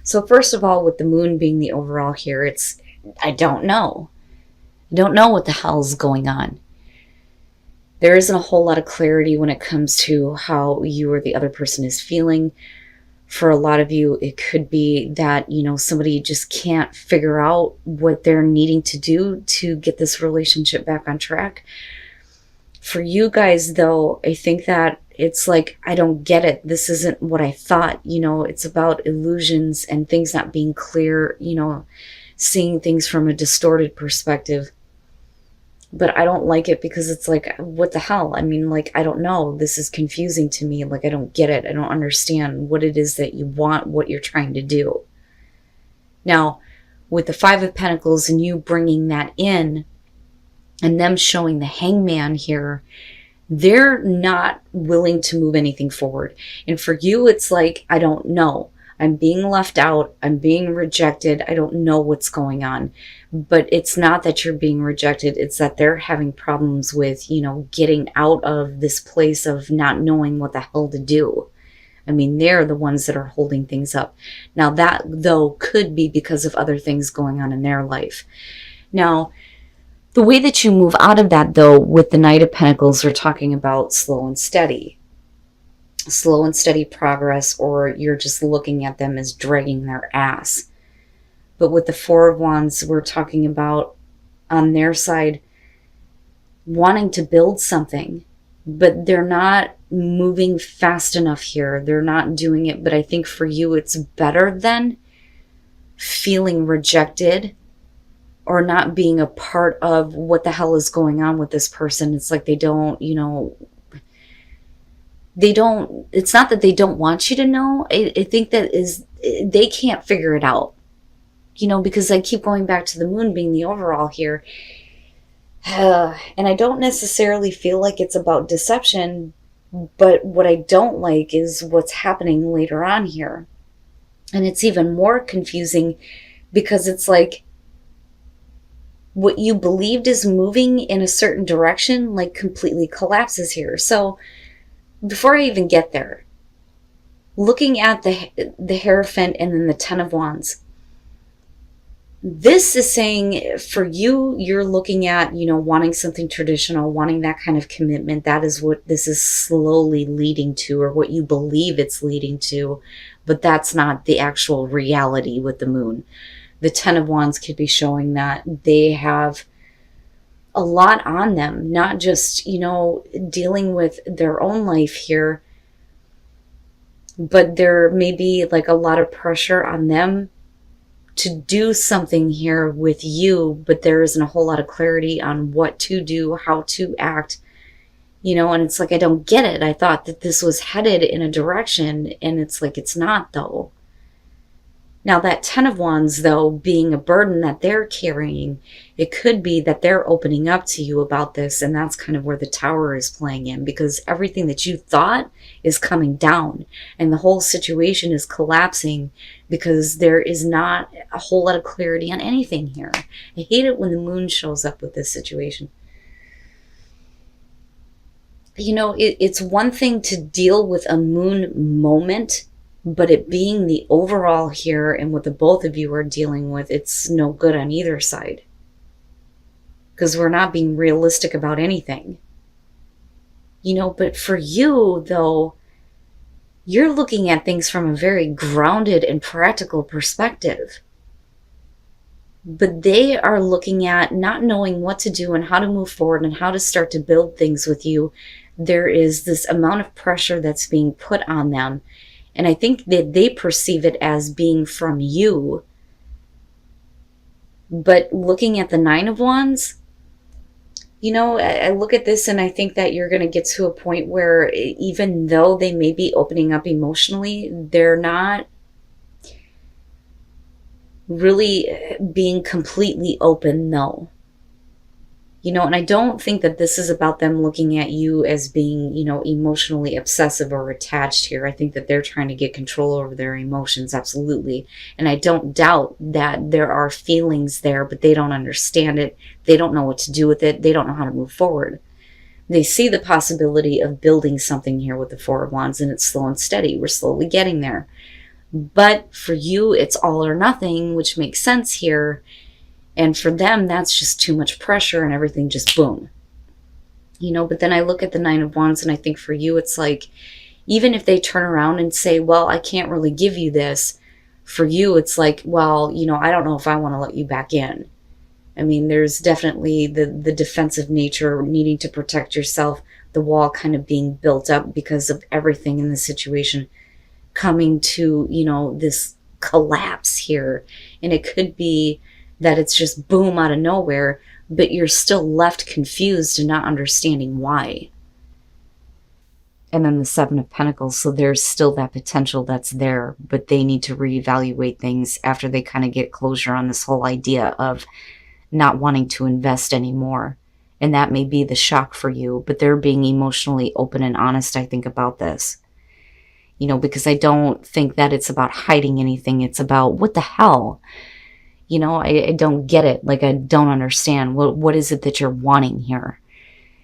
So first of all, with the moon being the overall here, I don't know. I don't know what the hell's going on. There isn't a whole lot of clarity when it comes to how you or the other person is feeling. For a lot of you, it could be that, somebody just can't figure out what they're needing to do to get this relationship back on track. For you guys, though, I think that it's like, I don't get it. This isn't what I thought. It's about illusions and things not being clear, seeing things from a distorted perspective. But I don't like it because it's like, what the hell? I mean, like, I don't know. This is confusing to me. Like, I don't get it. I don't understand what it is that you want, what you're trying to do. Now, with the Five of Pentacles and you bringing that in and them showing the Hangman here, they're not willing to move anything forward. And for you, it's like, I don't know. I'm being left out. I'm being rejected. I don't know what's going on. But it's not that you're being rejected. It's that they're having problems with, getting out of this place of not knowing what the hell to do. I mean, they're the ones that are holding things up. Now that, though, could be because of other things going on in their life. Now, the way that you move out of that, though, with the Knight of Pentacles, we're talking about slow and steady. Slow and steady progress, or you're just looking at them as dragging their ass. But with the Four of Wands, we're talking about, on their side, wanting to build something, but they're not moving fast enough here. They're not doing it. But I think for you, it's better than feeling rejected or not being a part of what the hell is going on with this person. It's like they don't, it's not that they don't want you to know. I think that they can't figure it out. Because I keep going back to the moon being the overall here. And I don't necessarily feel like it's about deception, but what I don't like is what's happening later on here. And it's even more confusing because it's like what you believed is moving in a certain direction, like completely collapses here. So before I even get there, looking at the Hierophant and then the Ten of Wands, this is saying for you, you're looking at, wanting something traditional, wanting that kind of commitment. That is what this is slowly leading to, or what you believe it's leading to, but that's not the actual reality with the moon. The Ten of Wands could be showing that they have a lot on them, not just, dealing with their own life here, but there may be like a lot of pressure on them to do something here with you, but there isn't a whole lot of clarity on what to do, how to act, and it's like, I don't get it. I thought that this was headed in a direction, and it's like, it's not, though. Now that Ten of Wands, though, being a burden that they're carrying, it could be that they're opening up to you about this, and that's kind of where the Tower is playing in, because everything that you thought is coming down, and the whole situation is collapsing because there is not a whole lot of clarity on anything here. I hate it when the moon shows up with this situation. It's one thing to deal with a moon moment, but it being the overall here and what the both of you are dealing with, it's no good on either side. Because we're not being realistic about anything. But for you, though, you're looking at things from a very grounded and practical perspective. But they are looking at not knowing what to do and how to move forward and how to start to build things with you. There is this amount of pressure that's being put on them. And I think that they perceive it as being from you. But looking at the Nine of Wands, I look at this and I think that you're going to get to a point where even though they may be opening up emotionally, they're not really being completely open, no. And I don't think that this is about them looking at you as being, emotionally obsessive or attached here. I think that they're trying to get control over their emotions, absolutely. And I don't doubt that there are feelings there, but they don't understand it. They don't know what to do with it. They don't know how to move forward. They see the possibility of building something here with the Four of Wands, and it's slow and steady. We're slowly getting there. But for you, it's all or nothing, which makes sense here. And for them, that's just too much pressure and everything just boom. But then I look at the Nine of Wands and I think for you, it's like, even if they turn around and say, well, I can't really give you this, for you, it's like, well, I don't know if I want to let you back in. I mean, there's definitely the defensive nature, needing to protect yourself, the wall kind of being built up because of everything in the situation coming to, this collapse here. And it could be that it's just boom out of nowhere, but you're still left confused and not understanding why. And then the Seven of Pentacles, so there's still that potential that's there, but they need to reevaluate things after they kind of get closure on this whole idea of not wanting to invest anymore. And that may be the shock for you, but they're being emotionally open and honest, I think, about this. Because I don't think that it's about hiding anything. It's about, what the hell? I don't get it. Like, I don't understand. What is it that you're wanting here?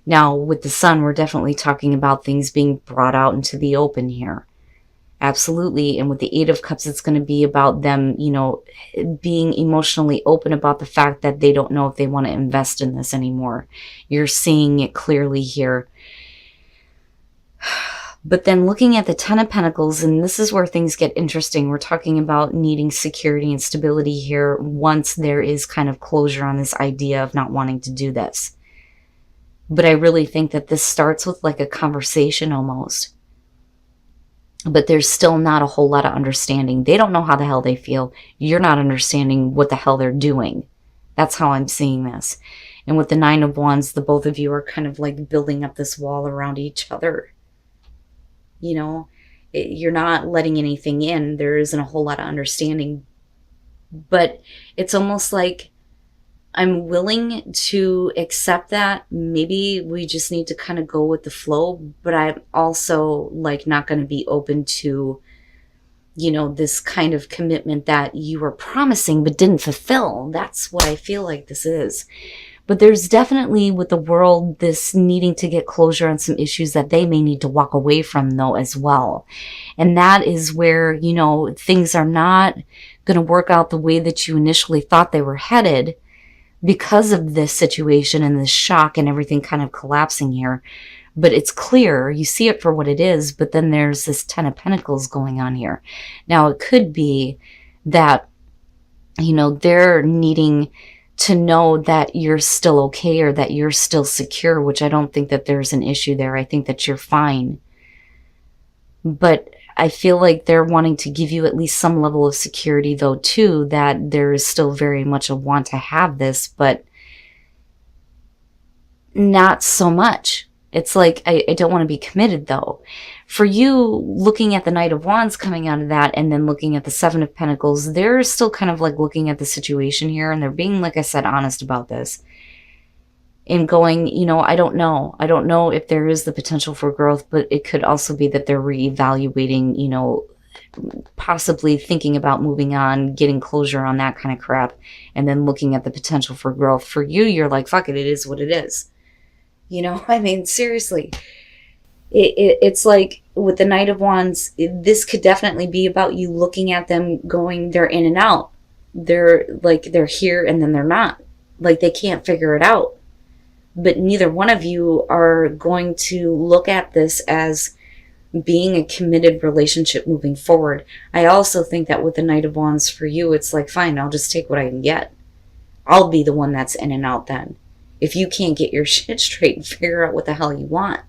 Now, with the Sun, we're definitely talking about things being brought out into the open here. Absolutely. And with the Eight of Cups, it's going to be about them, being emotionally open about the fact that they don't know if they want to invest in this anymore. You're seeing it clearly here. But then looking at the Ten of Pentacles, and this is where things get interesting. We're talking about needing security and stability here once there is kind of closure on this idea of not wanting to do this. But I really think that this starts with like a conversation almost. But there's still not a whole lot of understanding. They don't know how the hell they feel. You're not understanding what the hell they're doing. That's how I'm seeing this. And with the Nine of Wands, the both of you are kind of like building up this wall around each other. You're not letting anything in. There isn't a whole lot of understanding. But it's almost like I'm willing to accept that. Maybe we just need to kind of go with the flow. But I'm also like not going to be open to, this kind of commitment that you were promising but didn't fulfill. That's what I feel like this is. But there's definitely, with the world, this needing to get closure on some issues that they may need to walk away from, though, as well. And that is where, things are not going to work out the way that you initially thought they were headed because of this situation and this shock and everything kind of collapsing here. But it's clear, you see it for what it is, but then there's this Ten of Pentacles going on here. Now, it could be that, they're needing to know that you're still okay or that you're still secure, which I don't think that there's an issue there. I think that you're fine. But I feel like they're wanting to give you at least some level of security, though, too, that there is still very much a want to have this, but not so much. It's like, I don't want to be committed, though. For you, looking at the Knight of Wands coming out of that and then looking at the Seven of Pentacles, they're still kind of like looking at the situation here, and they're being, like I said, honest about this. And going, I don't know. I don't know if there is the potential for growth, but it could also be that they're reevaluating, possibly thinking about moving on, getting closure on that kind of crap, and then looking at the potential for growth. For you, you're like, fuck it, it is what it is. I mean, seriously. It's like with the Knight of Wands, this could definitely be about you looking at them going, they're in and out. They're here and then they're not. Like they can't figure it out. But neither one of you are going to look at this as being a committed relationship moving forward. I also think that with the Knight of Wands for you, it's like, fine, I'll just take what I can get. I'll be the one that's in and out then. If you can't get your shit straight and figure out what the hell you want.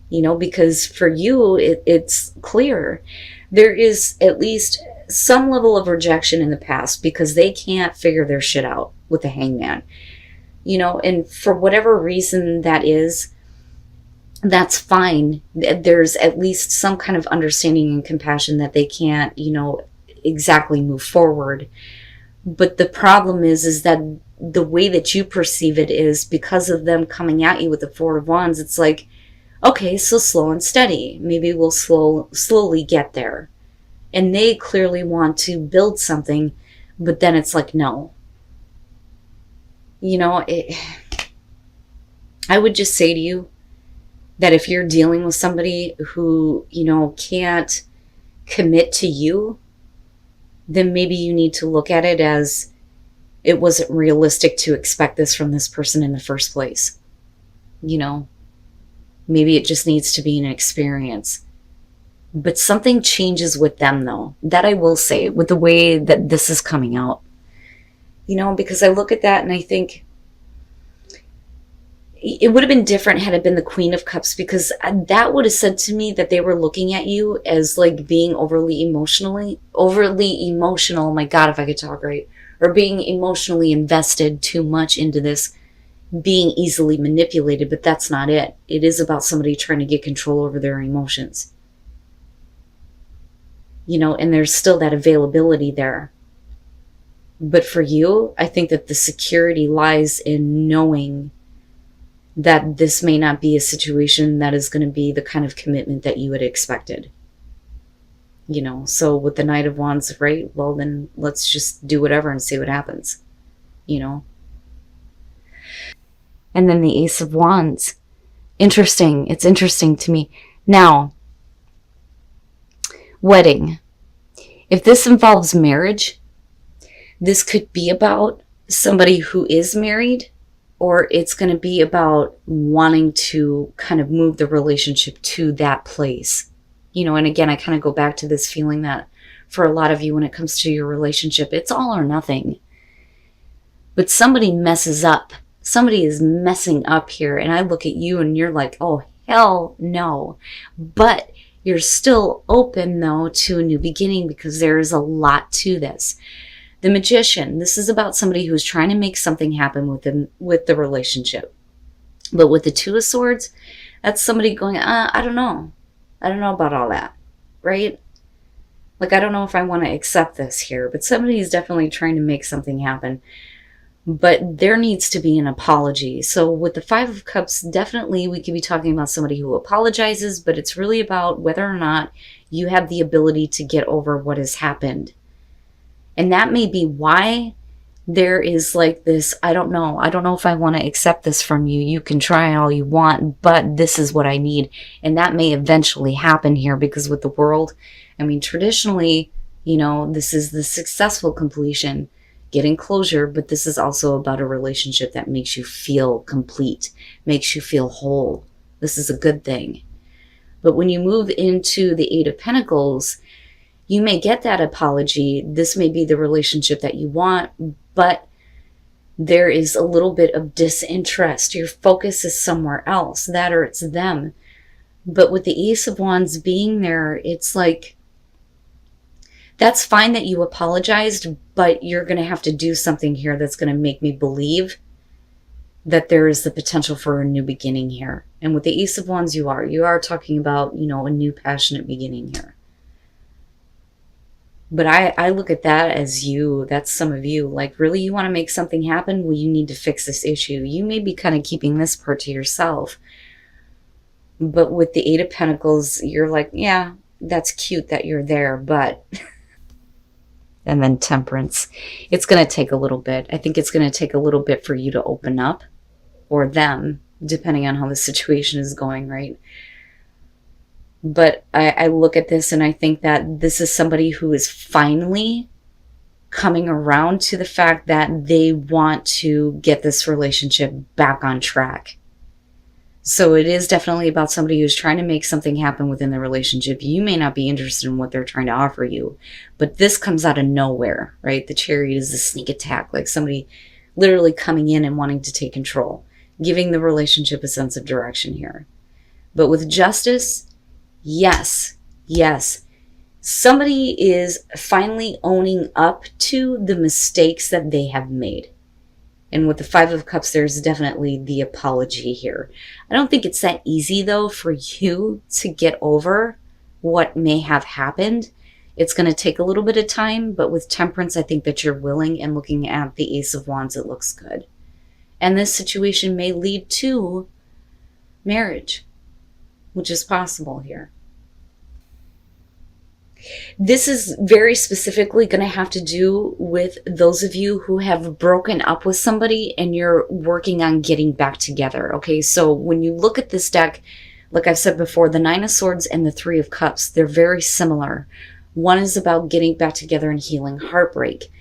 Because for you, it's clear. There is at least some level of rejection in the past because they can't figure their shit out with the Hangman. And for whatever reason that is, that's fine. There's at least some kind of understanding and compassion that they can't, exactly move forward. But the problem is that the way that you perceive it is because of them coming at you with the Four of Wands, it's like, okay, so slow and steady. Maybe we'll slowly get there. And they clearly want to build something, but then it's like, no. I would just say to you that if you're dealing with somebody who, can't commit to you, then maybe you need to look at it as it wasn't realistic to expect this from this person in the first place. You know, maybe it just needs to be an experience. But something changes with them, though. That I will say, with the way that this is coming out. You know, because I look at that and I think it would have been different had it been the Queen of Cups, because that would have said to me that they were looking at you as like being overly emotional. My God, if I could talk right. Or being emotionally invested too much into this, being easily manipulated, but that's not it. It is about somebody trying to get control over their emotions. You know, and there's still that availability there. But for you, I think that the security lies in knowing that this may not be a situation that is going to be the kind of commitment that you had expected. You know, so with the Knight of Wands, right? Well, then let's just do whatever and see what happens. You know? And then the Ace of Wands. Interesting. It's interesting to me. Now, wedding. If this involves marriage, this could be about somebody who is married, or it's going to be about wanting to kind of move the relationship to that place. You know, and again, I kind of go back to this feeling that for a lot of you, when it comes to your relationship, it's all or nothing. But somebody messes up. Somebody is messing up here. And I look at you and you're like, oh, hell no. But you're still open, though, to a new beginning, because there is a lot to this. The Magician, this is about somebody who's trying to make something happen with the relationship. But with the Two of Swords, that's somebody going, I don't know. I don't know about all that, right? Like, I don't know if I want to accept this here, but somebody is definitely trying to make something happen. But there needs to be an apology. So with the Five of Cups, definitely we could be talking about somebody who apologizes, but it's really about whether or not you have the ability to get over what has happened. And that may be why there is like this, I don't know if I want to accept this from you. You can try all you want, but this is what I need. And that may eventually happen here, because with the World, I mean, traditionally, you know, this is the successful completion, getting closure, but this is also about a relationship that makes you feel complete, makes you feel whole. This is a good thing. But when you move into the Eight of Pentacles, you may get that apology. This may be the relationship that you want, but there is a little bit of disinterest. Your focus is somewhere else, that or it's them. But with the Ace of Wands being there, it's like, that's fine that you apologized, but you're going to have to do something here that's going to make me believe that there is the potential for a new beginning here. And with the Ace of Wands, you are talking about, you know, a new passionate beginning here. But I look at that as you, that's some of you, like, really, you want to make something happen? Well, you need to fix this issue. You may be kind of keeping this part to yourself. But with the Eight of Pentacles, you're like, yeah, that's cute that you're there, but... And then Temperance. It's going to take a little bit. I think it's going to take a little bit for you to open up, or them, depending on how the situation is going, right? But I look at this and I think that this is somebody who is finally coming around to the fact that they want to get this relationship back on track. So it is definitely about somebody who's trying to make something happen within the relationship. You may not be interested in what they're trying to offer you, but this comes out of nowhere, right? The Chariot is a sneak attack, like somebody literally coming in and wanting to take control, giving the relationship a sense of direction here. But with Justice, yes. Somebody is finally owning up to the mistakes that they have made. And with the Five of Cups, there's definitely the apology here. I don't think it's that easy, though, for you to get over what may have happened. It's going to take a little bit of time, but with Temperance, I think that you're willing, and looking at the Ace of Wands, it looks good. And this situation may lead to marriage, which is possible here. This is very specifically going to have to do with those of you who have broken up with somebody and you're working on getting back together. Okay, so when you look at this deck, like I've said before, the Nine of Swords and the Three of Cups, they're very similar. One is about getting back together and healing heartbreak.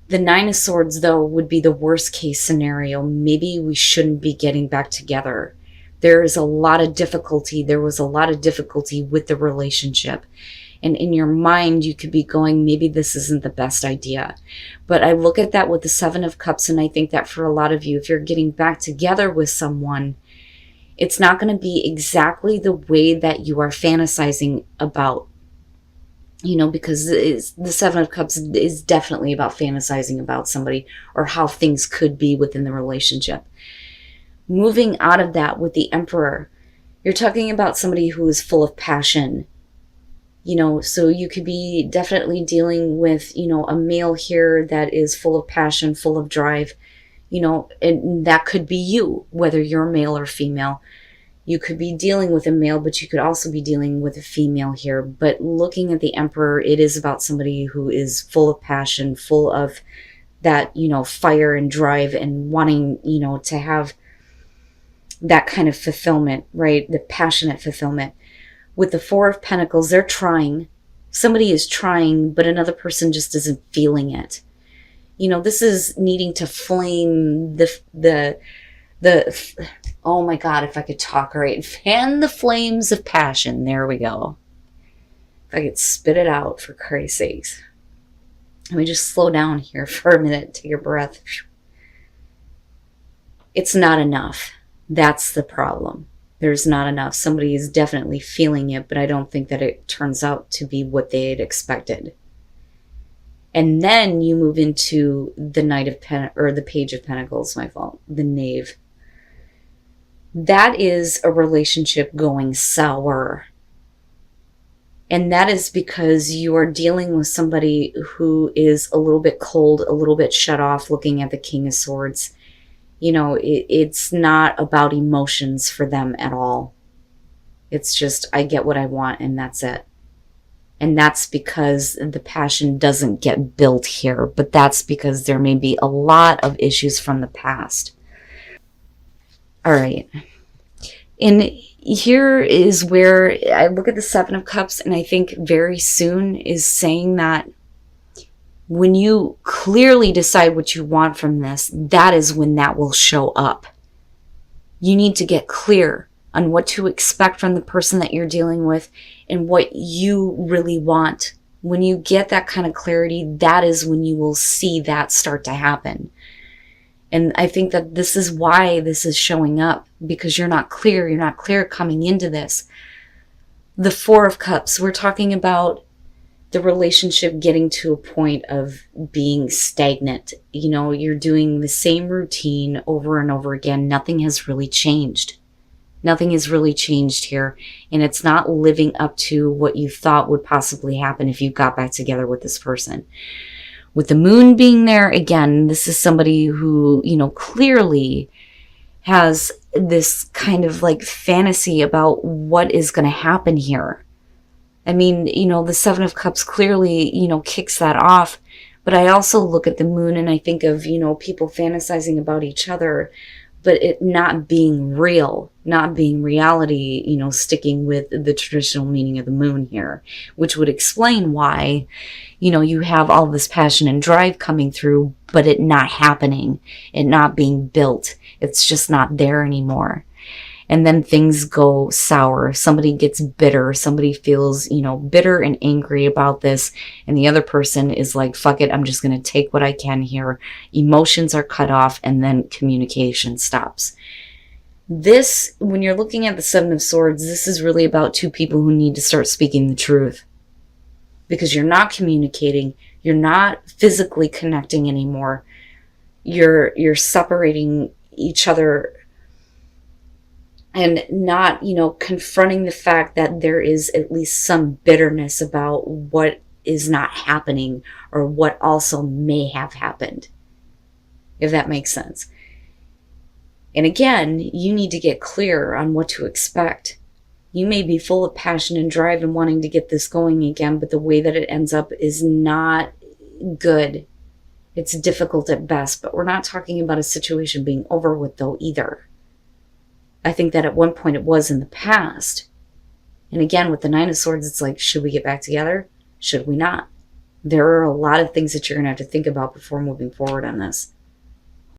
The Nine of Swords, though, would be the worst case scenario. Maybe we shouldn't be getting back together. There is a lot of difficulty. There was a lot of difficulty with the relationship. And in your mind, you could be going, maybe this isn't the best idea. But I look at that with the Seven of Cups, and I think that for a lot of you, if you're getting back together with someone, it's not going to be exactly the way that you are fantasizing about. You know, because the Seven of Cups is definitely about fantasizing about somebody or how things could be within the relationship. Moving out of that with the Emperor, you're talking about somebody who is full of passion. You know, so you could be definitely dealing with, you know, a male here that is full of passion, full of drive, you know, and that could be you, whether you're male or female. You could be dealing with a male, but you could also be dealing with a female here. But looking at the Emperor, it is about somebody who is full of passion, full of that, you know, fire and drive and wanting, you know, to have that kind of fulfillment, right? The passionate fulfillment. With the Four of Pentacles, they're trying. Somebody is trying, but another person just isn't feeling it. You know, this is needing to flame the oh my God, if I could talk right. Fan the flames of passion. There we go. If I could spit it out, for Christ's sakes. Let me just slow down here for a minute. Take a breath. It's not enough. That's the problem. There's not enough. Somebody is definitely feeling it, but I don't think that it turns out to be what they had expected. And then you move into the the Page of Pentacles, my fault, the Knave. That is a relationship going sour. And that is because you are dealing with somebody who is a little bit cold, a little bit shut off, looking at the King of Swords. You know, it's not about emotions for them at all. It's just, I get what I want and that's it. And that's because the passion doesn't get built here, but that's because there may be a lot of issues from the past. All right. And here is where I look at the Seven of Cups, and I think very soon is saying that when you clearly decide what you want from this, that is when that will show up. You need to get clear on what to expect from the person that you're dealing with and what you really want. When you get that kind of clarity, that is when you will see that start to happen. And I think that this is why this is showing up, because you're not clear. You're not clear coming into this. The Four of Cups, we're talking about the relationship getting to a point of being stagnant. You know, you're doing the same routine over and over again. Nothing has really changed. Nothing has really changed here. And it's not living up to what you thought would possibly happen if you got back together with this person. With the Moon being there, again, this is somebody who, you know, clearly has this kind of like fantasy about what is going to happen here. I mean, you know, the Seven of Cups clearly, you know, kicks that off. But I also look at the Moon and I think of, you know, people fantasizing about each other, but it not being real, not being reality, you know, sticking with the traditional meaning of the Moon here, which would explain why, you know, you have all this passion and drive coming through, but it not happening, it not being built. It's just not there anymore. And then things go sour. Somebody gets bitter. Somebody feels, you know, bitter and angry about this. And the other person is like, fuck it, I'm just going to take what I can here. Emotions are cut off and then communication stops. This, when you're looking at the Seven of Swords, this is really about two people who need to start speaking the truth. Because you're not communicating. You're not physically connecting anymore. You're separating each other and not, you know, confronting the fact that there is at least some bitterness about what is not happening or what also may have happened, if that makes sense. And again, you need to get clear on what to expect. You may be full of passion and drive and wanting to get this going again, but the way that it ends up is not good. It's difficult at best, but we're not talking about a situation being over with though either. I think that at one point it was in the past. And again, with the Nine of Swords, it's like, should we get back together? Should we not? There are a lot of things that you're going to have to think about before moving forward on this.